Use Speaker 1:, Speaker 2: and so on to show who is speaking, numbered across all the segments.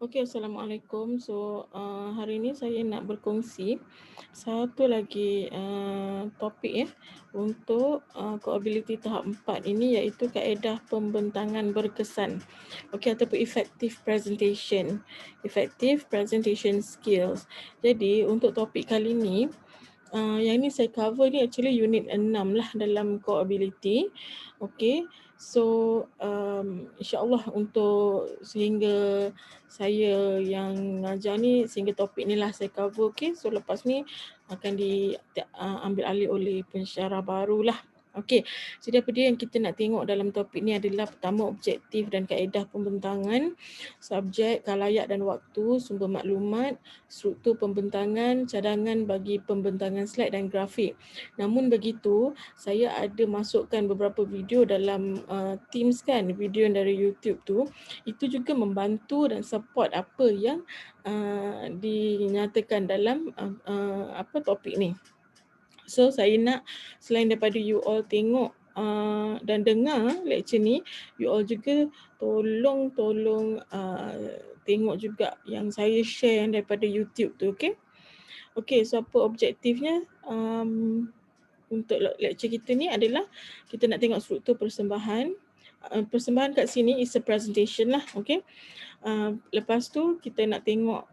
Speaker 1: Okey, Assalamualaikum. Hari ini saya nak berkongsi satu lagi topik untuk co-ability tahap 4 ini, iaitu kaedah pembentangan berkesan. Okey, ataupun effective presentation skills. Jadi untuk topik kali ini, yang ni saya cover ni actually unit 6 lah dalam co-ability. Okey. InsyaAllah untuk sehingga saya yang ngajar ni, sehingga topik ni lah saya cover. Okey. So lepas ni akan diambil alih oleh pensyarah barulah. Okey. Jadi apa dia yang kita nak tengok dalam topik ni adalah pertama, objektif dan kaedah pembentangan, subjek, khalayak dan waktu, sumber maklumat, struktur pembentangan, cadangan bagi pembentangan slide dan grafik. Namun begitu, saya ada masukkan beberapa video dalam Teams kan, video yang dari YouTube tu, itu juga membantu dan support apa yang dinyatakan dalam topik ni. So saya nak selain daripada you all tengok dan dengar lecture ni, you all juga tolong tengok juga yang saya share yang daripada YouTube tu, okey? Okey, so apa objektifnya untuk lecture kita ni adalah kita nak tengok struktur persembahan. Persembahan kat sini is a presentation lah, okey? Lepas tu kita nak tengok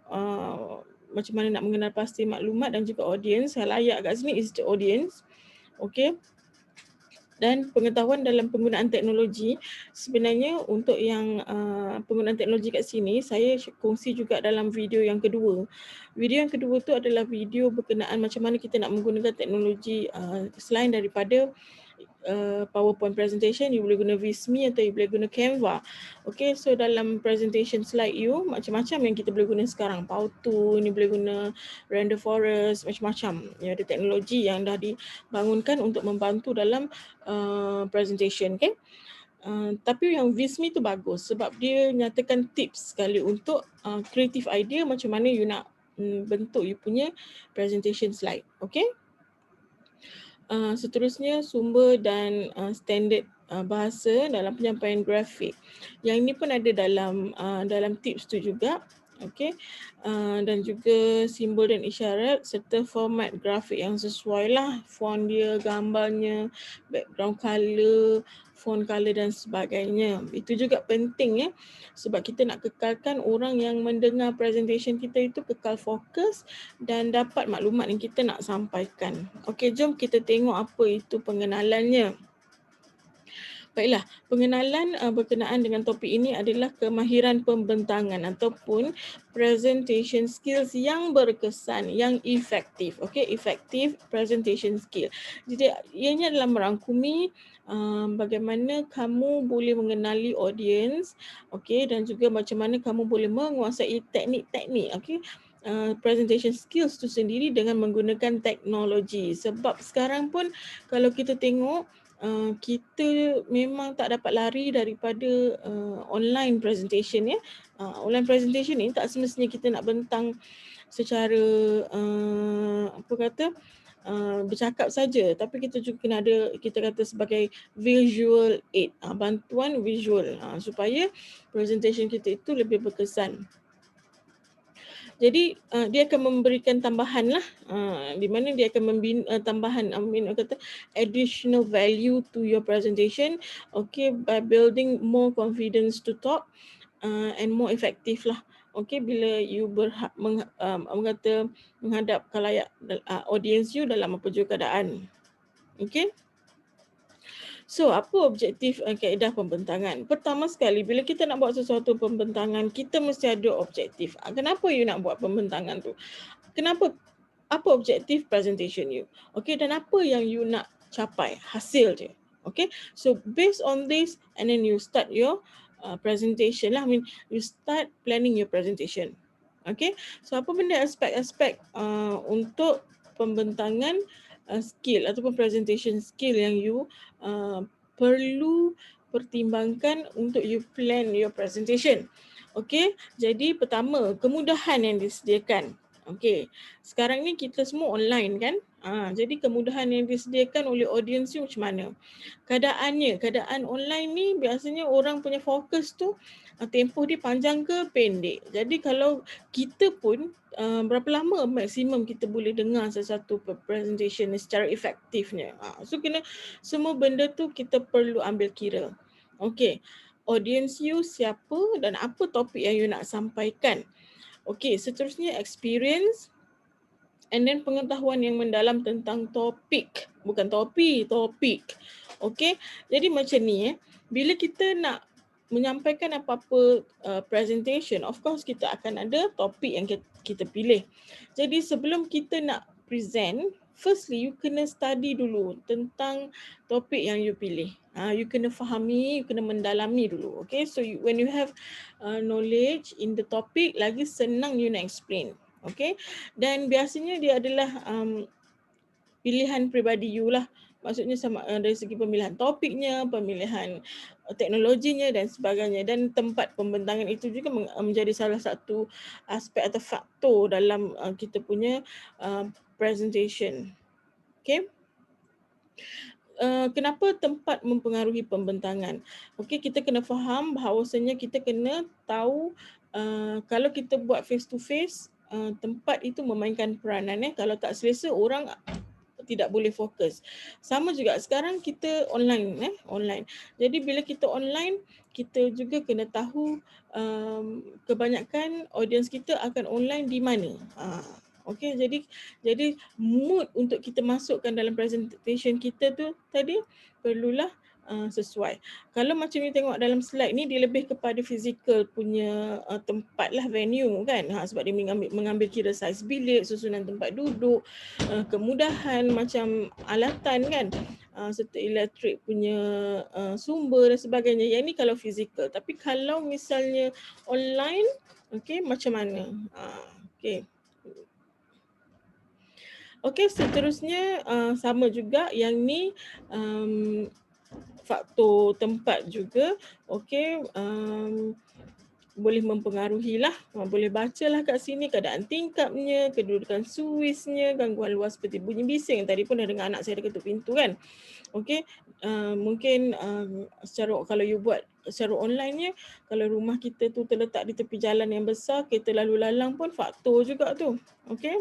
Speaker 1: macam mana nak mengenal pasti maklumat dan juga audience. Khalayak kat sini is the audience. Okey. Dan pengetahuan dalam penggunaan teknologi, sebenarnya untuk yang penggunaan teknologi kat sini, saya kongsi juga dalam video yang kedua. Video yang kedua tu adalah video berkenaan macam mana kita nak menggunakan teknologi selain daripada PowerPoint presentation, you boleh guna Visme atau you boleh guna Canva. Okay, so dalam presentation slide you, macam-macam yang kita boleh guna sekarang. Powtoon, you boleh guna Render Forest, macam-macam. Ya, ada teknologi yang dah dibangunkan untuk membantu dalam presentation. Okay. Tapi yang Visme tu bagus sebab dia nyatakan tips sekali untuk creative idea macam mana you nak bentuk you punya presentation slide. Okay. Seterusnya sumber dan standard bahasa dalam penyampaian grafik. Yang ini pun ada dalam tips tu juga. Okey. Dan juga simbol dan isyarat serta format grafik yang sesuai lah, font dia, gambarnya, background color, font color dan sebagainya. Itu juga penting sebab kita nak kekalkan orang yang mendengar presentation kita itu kekal fokus dan dapat maklumat yang kita nak sampaikan. Okey, jom kita tengok apa itu pengenalannya. Baiklah, pengenalan berkenaan dengan topik ini adalah kemahiran pembentangan ataupun presentation skills yang berkesan, yang efektif. Okey, effective presentation skill. Jadi ianya adalah merangkumi bagaimana kamu boleh mengenali audience, okey, dan juga macam mana kamu boleh menguasai teknik-teknik, okey, presentation skills tu sendiri dengan menggunakan teknologi. Sebab sekarang pun kalau kita tengok kita memang tak dapat lari daripada online presentation online presentation ni tak semestinya kita nak bentang secara bercakap saja, tapi kita juga kena ada, kita kata sebagai visual aid, bantuan visual supaya presentation kita itu lebih berkesan. Jadi dia akan memberikan tambahan lah, di mana dia akan membina tambahan, additional value to your presentation, okay, by building more confidence to talk and more effective lah. Okay, bila you menghadap khalayak audience you dalam apa jua keadaan. Okay. So, apa objektif kaedah pembentangan? Pertama sekali, bila kita nak buat sesuatu pembentangan, kita mesti ada objektif. Kenapa you nak buat pembentangan tu? Kenapa? Apa objektif presentation you? Okay, dan apa yang you nak capai? Hasil dia. Okay, so based on this, and then you start your presentation lah. You start planning your presentation. Okay, so apa benda aspek-aspek untuk pembentangan skill ataupun presentation skill yang you perlu pertimbangkan untuk you plan your presentation. Okay, jadi pertama, kemudahan yang disediakan. Okay, sekarang ni kita semua online kan, Jadi kemudahan yang disediakan oleh audience you macam mana? Keadaan online ni biasanya orang punya fokus tu tempoh dia panjang ke pendek. Jadi kalau kita pun berapa lama maksimum kita boleh dengar sesuatu presentation ni secara efektifnya. So semua benda tu kita perlu ambil kira. Okay, audience you siapa dan apa topik yang you nak sampaikan. Okay, seterusnya experience and then pengetahuan yang mendalam tentang topik, bukan topik. Okay, jadi macam ni bila kita nak menyampaikan apa-apa presentation, of course kita akan ada topik yang kita pilih. Jadi sebelum kita nak present, firstly you kena study dulu tentang topik yang you pilih. You kena fahami, you kena mendalami dulu. Okay, so when you have knowledge in the topic, lagi senang you nak explain. Okay, dan biasanya dia adalah pilihan peribadi you lah. Maksudnya sama dari segi pemilihan topiknya, pemilihan teknologinya dan sebagainya, dan tempat pembentangan itu juga menjadi salah satu aspek atau faktor dalam kita punya presentation. Okay. Kenapa tempat mempengaruhi pembentangan? Okay, kita kena faham bahawasanya kita kena tahu kalau kita buat face to face, tempat itu memainkan peranan. Kalau tak selesa, orang tidak boleh fokus. Sama juga sekarang kita online. Jadi bila kita online, kita juga kena tahu kebanyakan audience kita akan online di mana. Okay, jadi mood untuk kita masukkan dalam presentation kita tu tadi perlulah sesuai. Kalau macam you tengok dalam slide ni, dia lebih kepada physical punya tempat lah, venue kan. Sebab dia mengambil kira saiz bilik, susunan tempat duduk, kemudahan macam alatan kan, serta elektrik punya sumber dan sebagainya. Yang ni kalau physical. Tapi kalau misalnya online, okay, macam mana? Okay. Okay, seterusnya sama juga yang ni faktor tempat juga. Okay, boleh mempengaruhi lah. Boleh baca lah kat sini keadaan tingkapnya, kedudukan suisnya, gangguan luar seperti bunyi bising. Tadi pun dah dengar anak saya ada ketuk pintu kan. Okay, mungkin kalau you buat secara online-nya, kalau rumah kita tu terletak di tepi jalan yang besar, kereta lalu lalang pun faktor juga tu. Okay.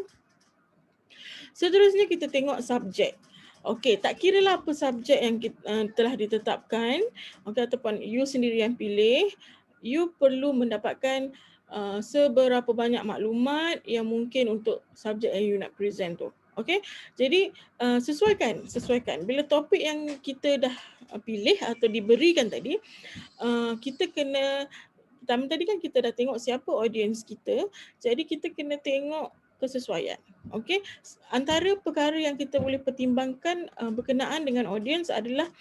Speaker 1: Seterusnya kita tengok subjek. Okey, tak kira lah apa subjek yang telah ditetapkan, okay, ataupun you sendiri yang pilih, you perlu mendapatkan seberapa banyak maklumat yang mungkin untuk subjek yang you nak present tu. Okey, jadi sesuaikan. Bila topik yang kita dah pilih atau diberikan tadi, kita kena, tadi kan kita dah tengok siapa audience kita, jadi kita kena tengok kesesuaian. Okey, antara perkara yang kita boleh pertimbangkan berkenaan dengan audience adalah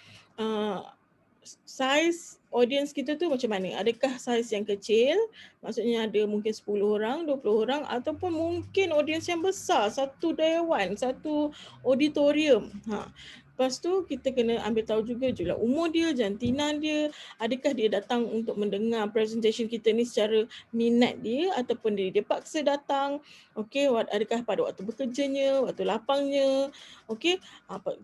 Speaker 1: saiz audience kita tu macam mana. Adakah saiz yang kecil, maksudnya ada mungkin 10 orang, 20 orang, ataupun mungkin audience yang besar, satu dewan, satu auditorium. Lepas tu kita kena ambil tahu juga umur dia, jantina dia, adakah dia datang untuk mendengar presentation kita ni secara minat dia ataupun dia paksa datang. Okey, adakah pada waktu bekerjanya, waktu lapangnya. Okey,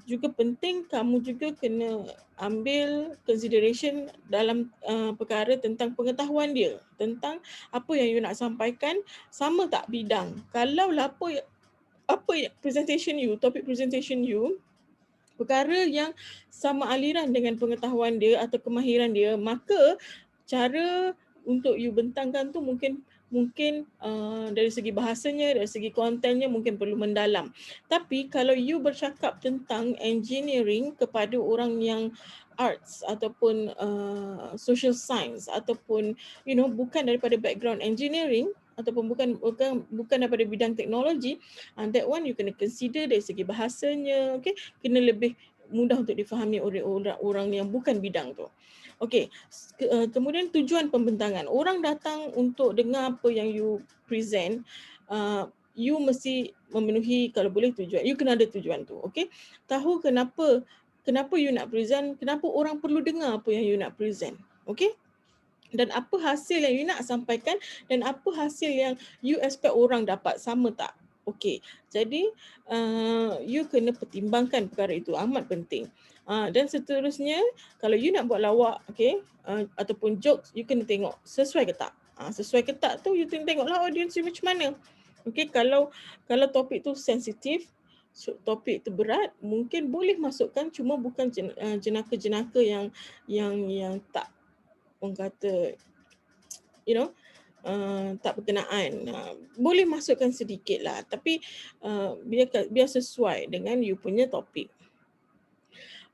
Speaker 1: juga penting kamu juga kena ambil consideration dalam perkara tentang pengetahuan dia, tentang apa yang you nak sampaikan, sama tak bidang. Kalau apa presentation you, topik presentation you, perkara yang sama aliran dengan pengetahuan dia atau kemahiran dia, maka cara untuk you bentangkan tu mungkin dari segi bahasanya, dari segi kontennya mungkin perlu mendalam. Tapi kalau you bercakap tentang engineering kepada orang yang arts ataupun social science ataupun bukan daripada background engineering ataupun bukan daripada bidang teknologi, that one you kena consider dari segi bahasanya, okay, kena lebih mudah untuk difahami oleh orang yang bukan bidang tu. Okey, kemudian tujuan pembentangan. Orang datang untuk dengar apa yang you present, you mesti memenuhi kalau boleh tujuan. You kena ada tujuan tu, okey. Tahu kenapa you nak present, kenapa orang perlu dengar apa yang you nak present. Okey? Dan apa hasil yang you nak sampaikan dan apa hasil yang you expect orang dapat, sama tak? Okey, jadi you kena pertimbangkan perkara itu, amat penting. Dan seterusnya, kalau you nak buat lawak, okey, ataupun jokes, you kena tengok sesuai ke tak. Sesuai ke tak tu you tengoklah audience you macam mana. Okey, kalau topik tu sensitif, topik tu berat, mungkin boleh masukkan, cuma bukan jenaka-jenaka yang tak, orang kata, you know, tak berkenaan. Boleh masukkan sedikit lah, tapi biar sesuai dengan you punya topik.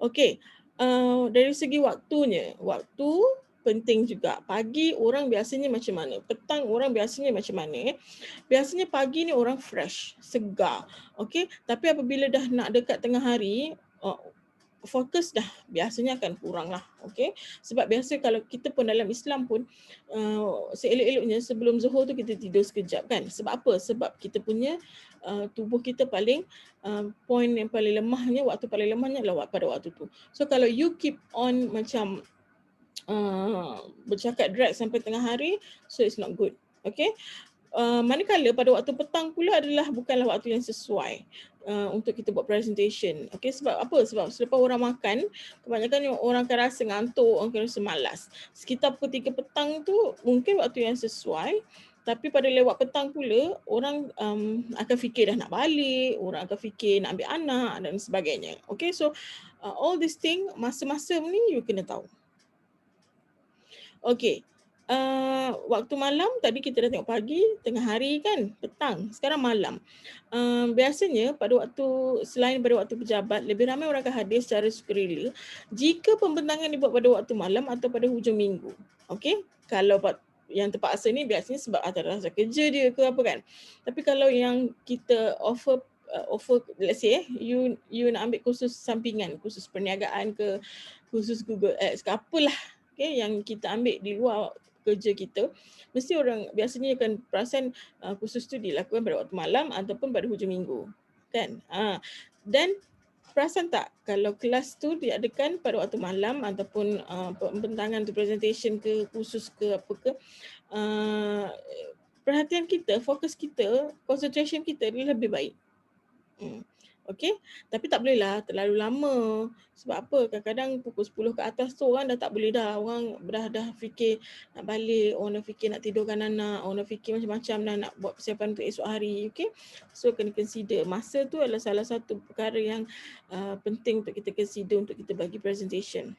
Speaker 1: Okey, dari segi waktunya, waktu penting juga. Pagi orang biasanya macam mana? Petang orang biasanya macam mana? Biasanya pagi ni orang fresh, segar. Okey, tapi apabila dah nak dekat tengah hari, fokus dah biasanya akan kurang lah. Okey, sebab biasa kalau kita pun dalam Islam pun seelok-eloknya sebelum Zuhur tu kita tidur sekejap kan. Sebab apa? Sebab kita punya tubuh kita paling point yang paling lemahnya, waktu paling lemahnya adalah pada waktu tu. So kalau you keep on macam bercakap drag sampai tengah hari, so it's not good. Okay, manakala pada waktu petang pula adalah bukanlah waktu yang sesuai untuk kita buat presentation. Okay, sebab apa? Sebab selepas orang makan, kebanyakan orang akan rasa ngantuk, orang akan rasa malas. Sekitar pukul 3 petang tu mungkin waktu yang sesuai, tapi pada lewat petang pula, orang akan fikir dah nak balik, orang akan fikir nak ambil anak dan sebagainya. Okay, so all these thing, masa-masa ni you kena tahu. Okay, waktu malam tadi kita dah tengok pagi, tengah hari kan, petang, sekarang malam. Biasanya pada waktu, selain pada waktu pejabat, lebih ramai orang akan hadir secara sukarela jika pembentangan dibuat pada waktu malam atau pada hujung minggu. Okay, kalau yang terpaksa ni biasanya sebab atas kerja dia ke apa kan. Tapi kalau yang kita offer, let's say you nak ambil kursus sampingan, kursus perniagaan ke, kursus Google Ads ke, apalah, okay, yang kita ambil di luar kerja kita, mesti orang biasanya akan perasan kursus tu dilakukan pada waktu malam ataupun pada hujung minggu kan. Dan perasan tak kalau kelas tu diadakan pada waktu malam ataupun pembentangan tu, presentation ke, kursus ke, apa ke, perhatian kita, fokus kita, concentration kita dia lebih baik. Okey, tapi tak bolehlah terlalu lama. Sebab apa? Kadang-kadang pukul 10 ke atas tu orang dah tak boleh dah. Orang dah fikir nak balik, orang dah fikir nak tidurkan anak, orang dah fikir macam-macam dah nak buat persiapan untuk esok hari. Okey, so kena consider. Masa tu adalah salah satu perkara yang penting untuk kita consider untuk kita bagi presentation.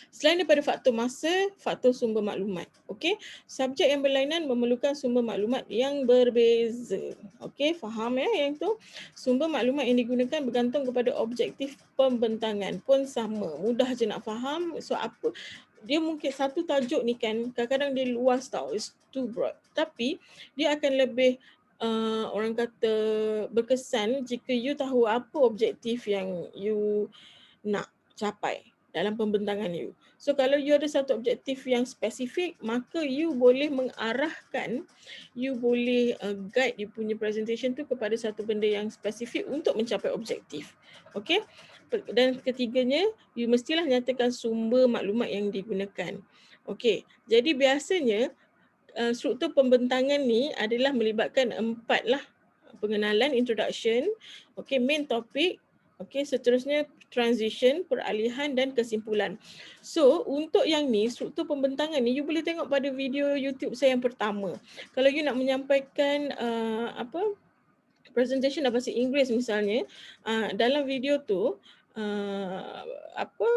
Speaker 1: Selain daripada faktor masa, faktor sumber maklumat. Okey, subjek yang berlainan memerlukan sumber maklumat yang berbeza. Okey, faham ya yang tu? Sumber maklumat yang digunakan bergantung kepada objektif pembentangan pun sama. Mudah je nak faham. So apa, dia mungkin satu tajuk ni kan kadang-kadang dia luas tau, it's too broad. Tapi dia akan lebih orang kata berkesan jika you tahu apa objektif yang you nak capai dalam pembentangan you. So kalau you ada satu objektif yang spesifik, maka you boleh mengarahkan, you boleh guide you punya presentation tu kepada satu benda yang spesifik untuk mencapai objektif. Okay? Dan ketiganya, you mestilah nyatakan sumber maklumat yang digunakan. Okay, jadi biasanya struktur pembentangan ni adalah melibatkan 4 lah. Pengenalan, introduction, okay, main topic, okay, seterusnya transition, peralihan dan kesimpulan. So untuk yang ni, struktur pembentangan ni, you boleh tengok pada video YouTube saya yang pertama. Kalau you nak menyampaikan presentation dalam bahasa Inggeris misalnya, dalam video tu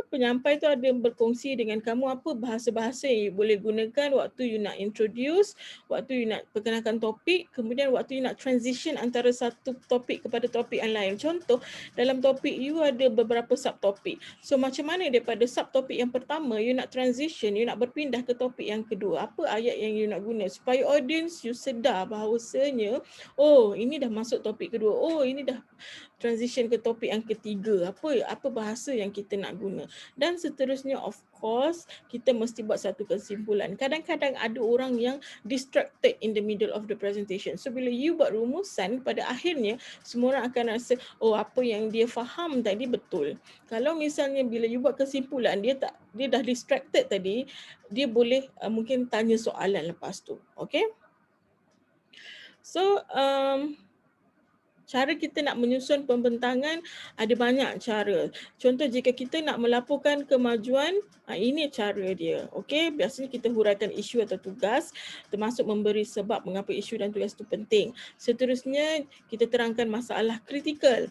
Speaker 1: penyampai tu ada berkongsi dengan kamu apa bahasa-bahasa yang you boleh gunakan waktu you nak introduce, waktu you nak perkenalkan topik, kemudian waktu you nak transition antara satu topik kepada topik yang lain. Contoh, dalam topik you ada beberapa subtopik. So macam mana daripada subtopik yang pertama you nak transition, you nak berpindah ke topik yang kedua, apa ayat yang you nak guna supaya audience you sedar bahawasanya oh ini dah masuk topik kedua, oh ini dah transition ke topik yang ketiga, apa bahasa yang kita nak guna. Dan seterusnya, of course, kita mesti buat satu kesimpulan. Kadang-kadang ada orang yang distracted in the middle of the presentation. So bila you buat rumusan, pada akhirnya semua orang akan rasa oh apa yang dia faham tadi betul. Kalau misalnya bila you buat kesimpulan, dia dah distracted tadi, dia boleh mungkin tanya soalan lepas tu. Okay? So Cara kita nak menyusun pembentangan ada banyak cara. Contoh jika kita nak melaporkan kemajuan, ini cara dia. Okey, biasanya kita huraikan isu atau tugas termasuk memberi sebab mengapa isu dan tugas itu penting. Seterusnya kita terangkan masalah kritikal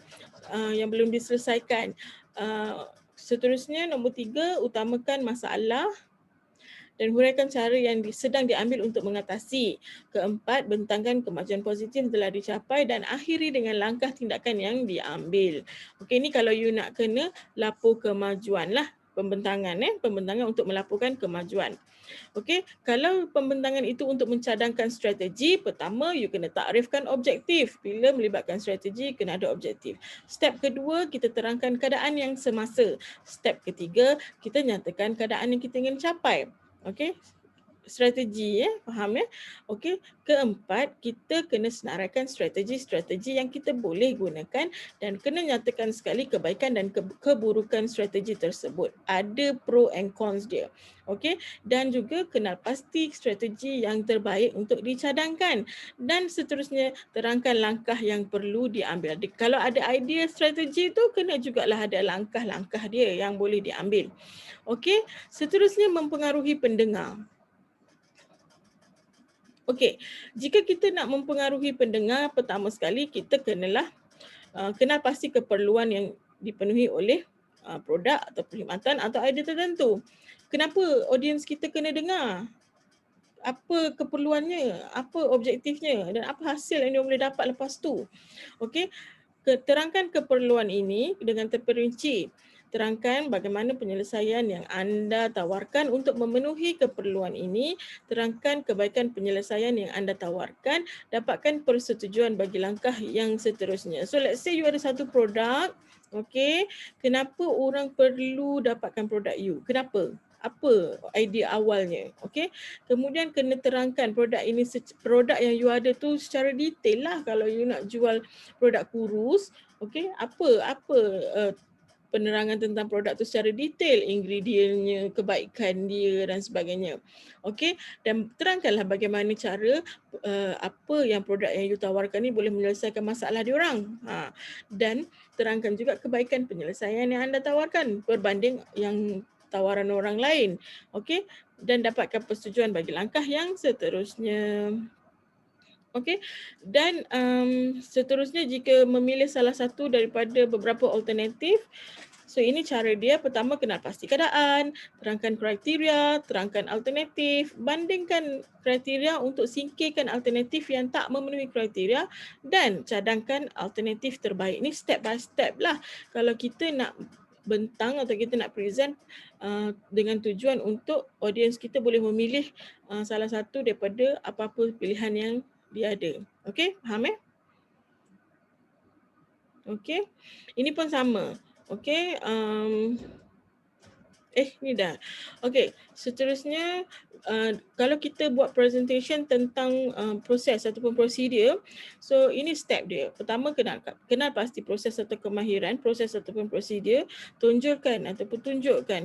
Speaker 1: yang belum diselesaikan. Seterusnya nombor 3, utamakan masalah dan huraikan cara yang sedang diambil untuk mengatasi. Keempat, bentangkan kemajuan positif yang telah dicapai dan akhiri dengan langkah tindakan yang diambil. Okey, ni kalau you nak kena lapor kemajuan lah, pembentangan untuk melaporkan kemajuan. Okey, kalau pembentangan itu untuk mencadangkan strategi, pertama you kena takrifkan objektif. Bila melibatkan strategi, kena ada objektif. Step kedua, kita terangkan keadaan yang semasa. Step ketiga, kita nyatakan keadaan yang kita ingin capai. Okey, strategi faham ya? Okey, keempat, kita kena senaraikan strategi-strategi yang kita boleh gunakan dan kena nyatakan sekali kebaikan dan keburukan strategi tersebut. Ada pro and cons dia. Okey, dan juga kenal pasti strategi yang terbaik untuk dicadangkan dan seterusnya terangkan langkah yang perlu diambil. Kalau ada idea strategi tu kena jugalah ada langkah-langkah dia yang boleh diambil. Okey, seterusnya mempengaruhi pendengar. Okey, jika kita nak mempengaruhi pendengar, pertama sekali kita kenalah kenal pasti keperluan yang dipenuhi oleh produk atau perkhidmatan atau idea tertentu. Kenapa audiens kita kena dengar? Apa keperluannya? Apa objektifnya? Dan apa hasil yang dia boleh dapat lepas tu? Okey, terangkan keperluan ini dengan terperinci. Terangkan bagaimana penyelesaian yang anda tawarkan untuk memenuhi keperluan ini. Terangkan kebaikan penyelesaian yang anda tawarkan. Dapatkan persetujuan bagi langkah yang seterusnya. So let's say you ada satu produk. Okay, kenapa orang perlu dapatkan produk you? Kenapa? Apa idea awalnya? Okay, kemudian kena terangkan produk ini, produk yang you ada tu secara detail lah. Kalau you nak jual produk kurus, okey, apa penerangan tentang produk tu secara detail, ingredientnya, kebaikan dia dan sebagainya. Okey, dan terangkanlah bagaimana cara apa yang produk yang you tawarkan ni boleh menyelesaikan masalah diorang. Dan terangkan juga kebaikan penyelesaian yang anda tawarkan berbanding yang tawaran orang lain. Okey, dan dapatkan persetujuan bagi langkah yang seterusnya. Okey, dan seterusnya jika memilih salah satu daripada beberapa alternatif, so ini cara dia. Pertama, kenal pasti keadaan, terangkan kriteria, terangkan alternatif, bandingkan kriteria untuk singkirkan alternatif yang tak memenuhi kriteria dan cadangkan alternatif terbaik. Ni step by step lah. Kalau kita nak bentang atau kita nak present dengan tujuan untuk audiens kita boleh memilih salah satu daripada apa-apa pilihan yang dia ada. Okey, faham Okey. Ini pun sama. Okey, ni dah. Okey, seterusnya kalau kita buat presentation tentang proses ataupun prosedur, so ini step dia. Pertama, kenal pasti proses atau kemahiran, proses ataupun prosedur, tunjukkan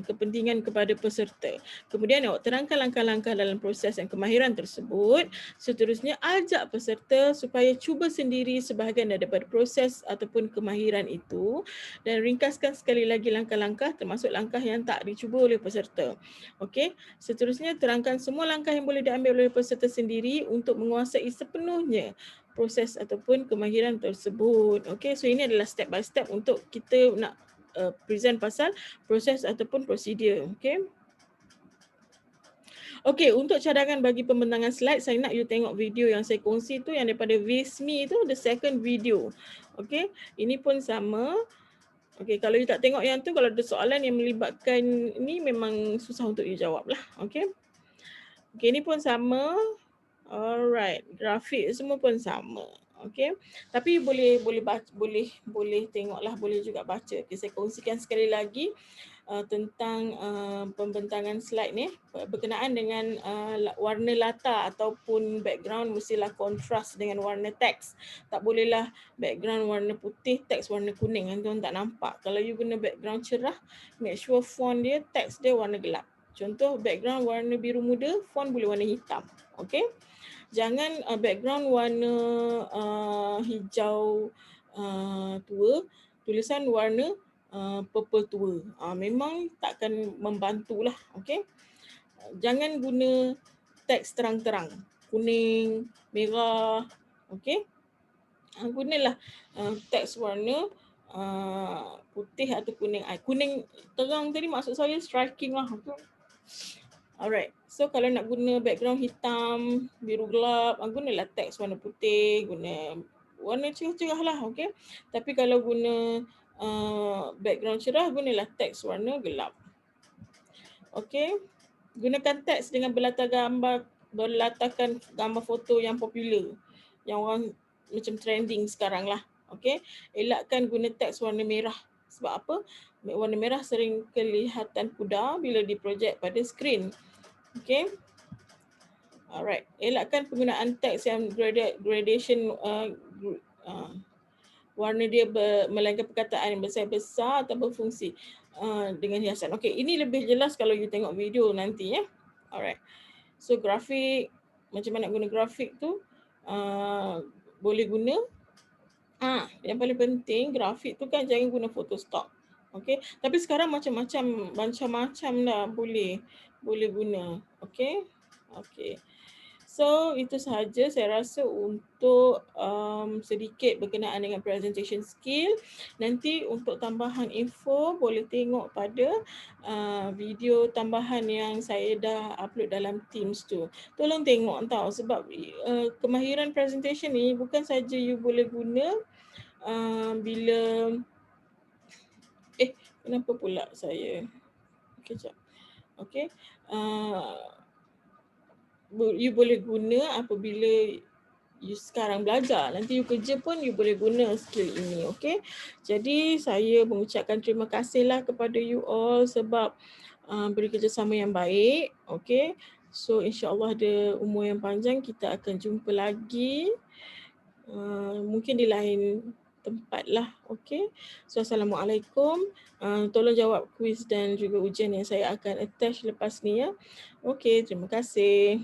Speaker 1: kepentingan kepada peserta. Kemudian awak terangkan langkah-langkah dalam proses dan kemahiran tersebut. Seterusnya, ajak peserta supaya cuba sendiri sebahagian daripada proses ataupun kemahiran itu dan ringkaskan sekali lagi langkah-langkah termasuk langkah yang tak dicuba oleh peserta. Okey, seterusnya terangkan semua langkah yang boleh diambil oleh peserta sendiri untuk menguasai sepenuhnya proses ataupun kemahiran tersebut. Okey, so ini adalah step by step untuk kita nak present pasal proses ataupun prosedur. Okey. Okey, untuk cadangan bagi pembentangan slide, saya nak you tengok video yang saya kongsi tu yang daripada Visme tu, the second video. Okey, ini pun sama. Okey, kalau you tak tengok yang tu, kalau ada soalan yang melibatkan ni memang susah untuk you jawab lah. Okey. Okey, ni pun sama. Alright, grafik semua pun sama. Okey. Tapi boleh tengoklah, boleh juga baca. Okey, saya kongsikan sekali lagi tentang pembentangan slide ni berkenaan dengan warna latar ataupun background mestilah kontras dengan warna teks. Tak bolehlah background warna putih, teks warna kuning, yang tuan tak nampak. Kalau you guna background cerah, make sure font dia, teks dia warna gelap. Contoh background warna biru muda, font boleh warna hitam. Okey. Jangan background warna hijau tua, tulisan warna purple tua. Memang takkan membantulah, okey. Jangan guna teks terang-terang, kuning, merah, okey. Gunalah teks warna putih atau kuning. Kuning terang tadi maksud saya striking lah. Alright, so kalau nak guna background hitam, biru gelap, gunalah teks warna putih, guna warna cerah-cerah lah, okay. Tapi kalau guna background cerah, gunalah teks warna gelap. Okay, gunakan teks dengan berlatarkan gambar foto yang popular, yang orang macam trending sekarang lah. Okay, elakkan guna teks warna merah. Sebab apa? Warna merah sering kelihatan pudar bila diprojek pada skrin. Okay. Alright. Elakkan penggunaan teks yang gradation warna dia melainkan perkataan yang besar-besar atau berfungsi dengan hiasan. Okay, ini lebih jelas kalau you tengok video nanti ya. Alright. So grafik, macam mana nak guna grafik tu boleh guna. Yang paling penting grafik tu kan jangan guna Photoshop. Okay, tapi sekarang macam-macam dah boleh guna. Okay. Okay. So itu sahaja saya rasa untuk sedikit berkenaan dengan presentation skill. Nanti untuk tambahan info boleh tengok pada video tambahan yang saya dah upload dalam Teams tu. Tolong tengok tau, sebab kemahiran presentation ni bukan saja you boleh guna bila kenapa pula saya kejap. Okay. You boleh guna apabila you sekarang belajar. Nanti you kerja pun you boleh guna skill ini. Okay. Jadi saya mengucapkan terima kasihlah kepada you all sebab beri kerjasama yang baik. Okay. So insyaAllah ada umur yang panjang, kita akan jumpa lagi. Mungkin di lain tempat lah. Okay. So Assalamualaikum. Tolong jawab kuis dan juga ujian yang saya akan attach lepas ni ya. Okay. Terima kasih.